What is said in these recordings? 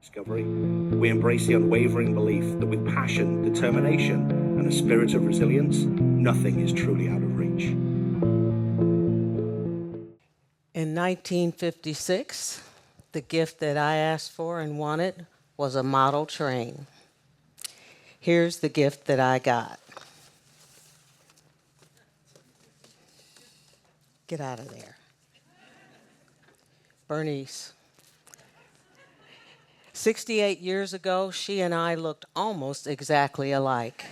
discovery. We embrace the unwavering belief that with passion, determination, and a spirit of resilience, nothing is truly out of reach. In 1956, the gift that I asked for and wanted was a model train. Here's the gift that I got. Get out of there. Bernice. 68 years ago, she and I looked almost exactly alike.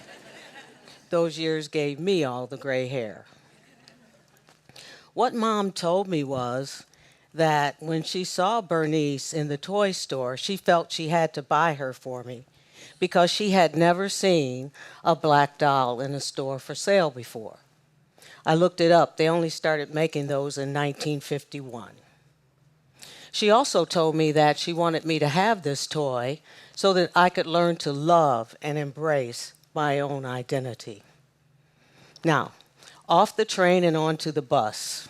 Those years gave me all the gray hair. What Mom told me was that when she saw Bernice in the toy store, she felt she had to buy her for me because she had never seen a black doll in a store for sale before. I looked it up. They only started making those in 1951. She also told me that she wanted me to have this toy so that I could learn to love and embrace my own identity. Now, off the train and onto the bus.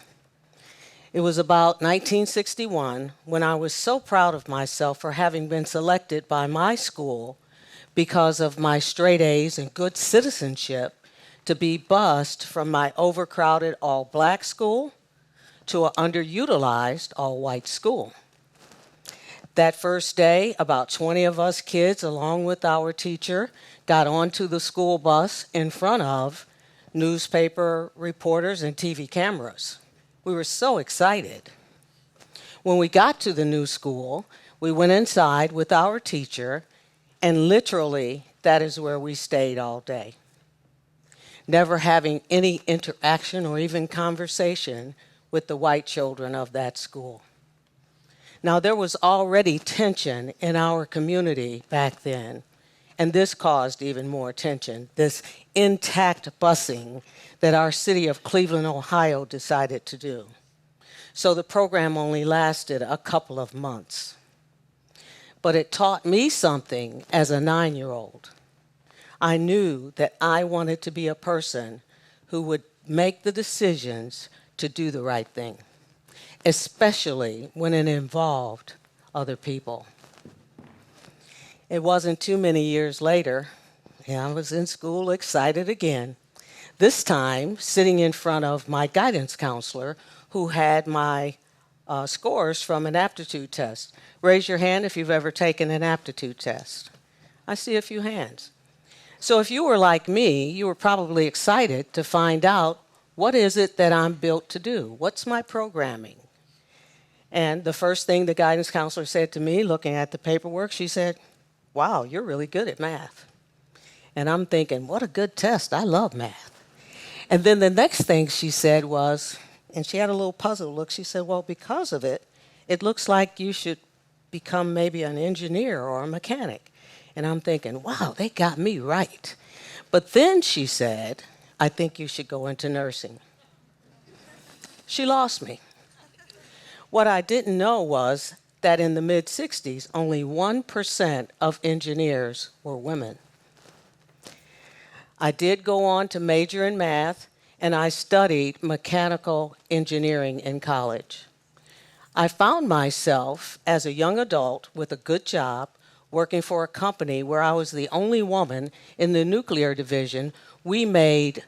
It was about 1961 when I was so proud of myself for having been selected by my school because of my straight A's and good citizenship to be bused from my overcrowded all-black school to an underutilized all-white school. That first day, about 20 of us kids, along with our teacher, got onto the school bus in front of newspaper reporters and TV cameras. We were so excited. When we got to the new school, we went inside with our teacher, and literally, that is where we stayed all day. Never having any interaction or even conversation with the white children of that school. Now, there was already tension in our community back then, and this caused even more tension, this intact busing that our city of Cleveland, Ohio decided to do. So the program only lasted a couple of months. But it taught me something as a 9-year-old. I knew that I wanted to be a person who would make the decisions to do the right thing, especially when it involved other people. It wasn't too many years later, and I was in school excited again, this time sitting in front of my guidance counselor who had my scores from an aptitude test. Raise your hand if you've ever taken an aptitude test. I see a few hands. So if you were like me, you were probably excited to find out, what is it that I'm built to do? What's my programming? And the first thing the guidance counselor said to me, looking at the paperwork, she said, wow, you're really good at math. And I'm thinking, what a good test. I love math. And then the next thing she said was, and she had a little puzzled look, she said, well, because of it, it looks like you should become maybe an engineer or a mechanic. And I'm thinking, wow, they got me right. But then she said, I think you should go into nursing. She lost me. What I didn't know was that in the mid-'60s, only 1% of engineers were women. I did go on to major in math, and I studied mechanical engineering in college. I found myself as a young adult with a good job, working for a company where I was the only woman in the nuclear division. We made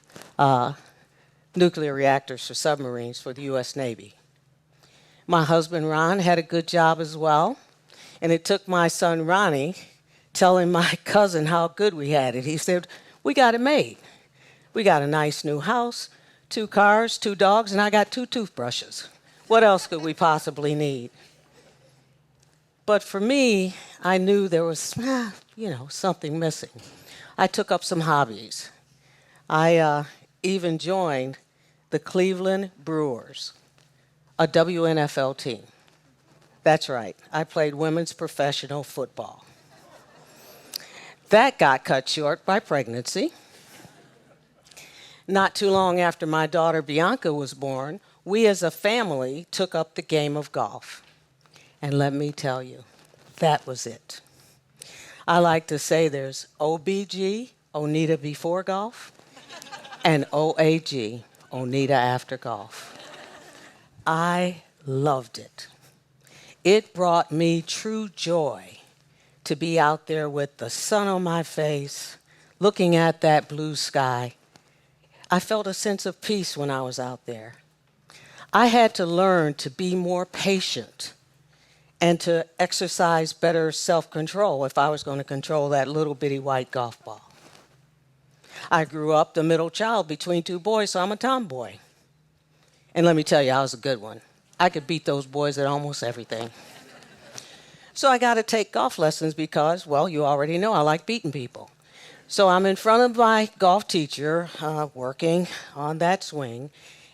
nuclear reactors for submarines for the U.S. Navy. My husband, Ron, had a good job as well, and it took my son, Ronnie, telling my cousin how good we had it. He said, we got it made. We got a nice new house, 2 cars, 2 dogs, and I got 2 toothbrushes. What else could we possibly need? But for me, I knew there was, something missing. I took up some hobbies. I even joined the Cleveland Brewers, a WNFL team. That's right, I played women's professional football. That got cut short by pregnancy. Not too long after my daughter Bianca was born, we as a family took up the game of golf. And let me tell you, that was it. I like to say there's OBG, Oneda before golf, and OAG, Oneda after golf. I loved it. It brought me true joy to be out there with the sun on my face, looking at that blue sky. I felt a sense of peace when I was out there. I had to learn to be more patient and to exercise better self-control if I was going to control that little bitty white golf ball. I grew up the middle child between two boys, so I'm a tomboy. And let me tell you, I was a good one. I could beat those boys at almost everything. So I got to take golf lessons because, well, you already know I like beating people. So I'm in front of my golf teacher working on that swing,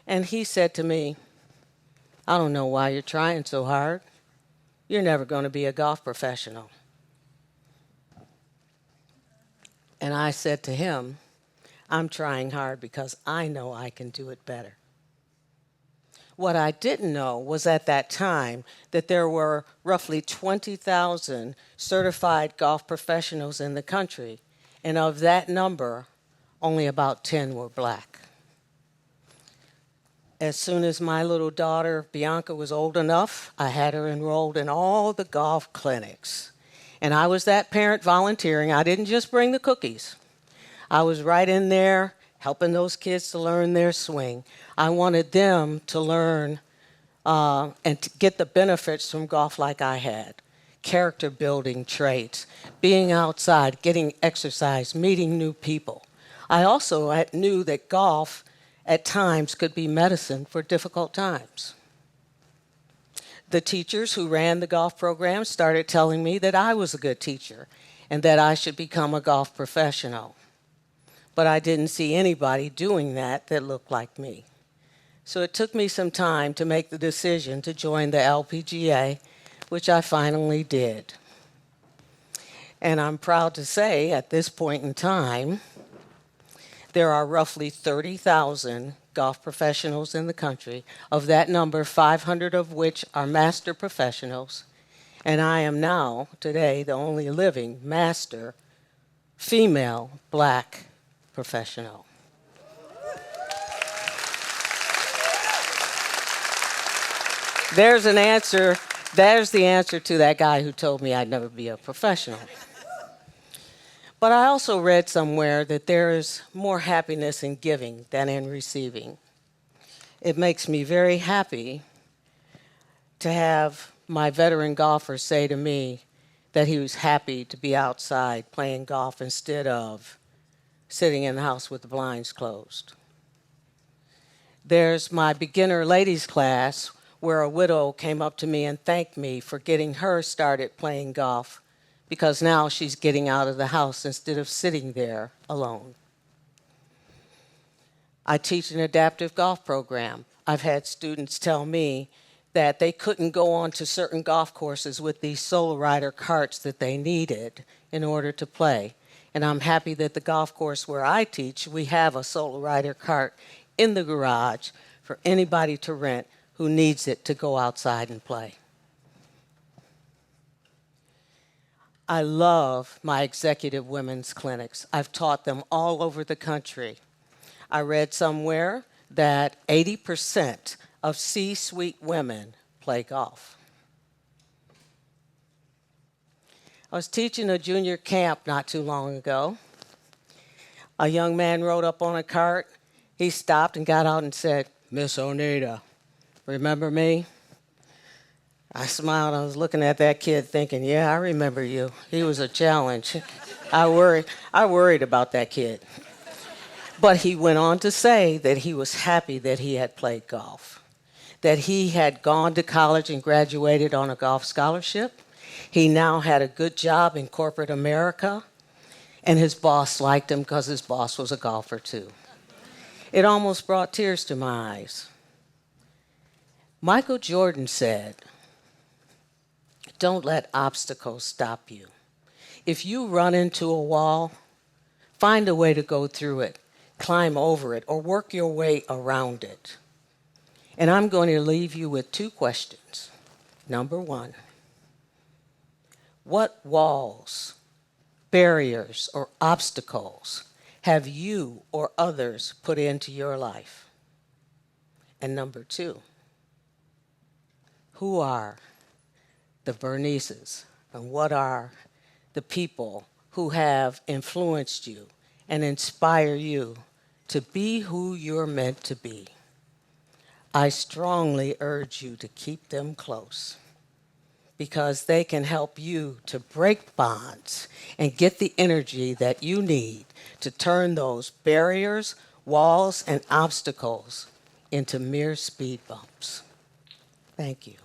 and he said to me, "I don't know why you're trying so hard. You're never going to be a golf professional." And I said to him, "I'm trying hard because I know I can do it better." What I didn't know was at that time that there were roughly 20,000 certified golf professionals in the country, and of that number, only about 10 were black. As soon as my little daughter, Bianca, was old enough, I had her enrolled in all the golf clinics. And I was that parent volunteering. I didn't just bring the cookies. I was right in there helping those kids to learn their swing. I wanted them to learn and to get the benefits from golf like I had. Character building traits, being outside, getting exercise, meeting new people. I also knew that golf at times could be medicine for difficult times. The teachers who ran the golf program started telling me that I was a good teacher and that I should become a golf professional. But I didn't see anybody doing that looked like me. So it took me some time to make the decision to join the LPGA, which I finally did. And I'm proud to say at this point in time, there are roughly 30,000 golf professionals in the country. Of that number, 500 of which are master professionals. And I am now, today, the only living master female black professional. There's the answer to that guy who told me I'd never be a professional. But I also read somewhere that there is more happiness in giving than in receiving. It makes me very happy to have my veteran golfer say to me that he was happy to be outside playing golf instead of sitting in the house with the blinds closed. There's my beginner ladies class where a widow came up to me and thanked me for getting her started playing golf because now she's getting out of the house instead of sitting there alone. I teach an adaptive golf program. I've had students tell me that they couldn't go on to certain golf courses with these solo rider carts that they needed in order to play. And I'm happy that the golf course where I teach, we have a solo rider cart in the garage for anybody to rent who needs it to go outside and play. I love my executive women's clinics. I've taught them all over the country. I read somewhere that 80% of C-suite women play golf. I was teaching a junior camp not too long ago. A young man rode up on a cart. He stopped and got out and said, "Miss Oneda, remember me?" I smiled. I was looking at that kid thinking, yeah, I remember you. He was a challenge. I worried about that kid. But he went on to say that he was happy that he had played golf, that he had gone to college and graduated on a golf scholarship. He now had a good job in corporate America, and his boss liked him because his boss was a golfer too. It almost brought tears to my eyes. Michael Jordan said, "Don't let obstacles stop you. If you run into a wall, find a way to go through it, climb over it, or work your way around it." And I'm going to leave you with two questions. Number one, what walls, barriers, or obstacles have you or others put into your life? And number two, who are the Bernices and what are the people who have influenced you and inspire you to be who you're meant to be. I strongly urge you to keep them close because they can help you to break bonds and get the energy that you need to turn those barriers, walls, and obstacles into mere speed bumps. Thank you.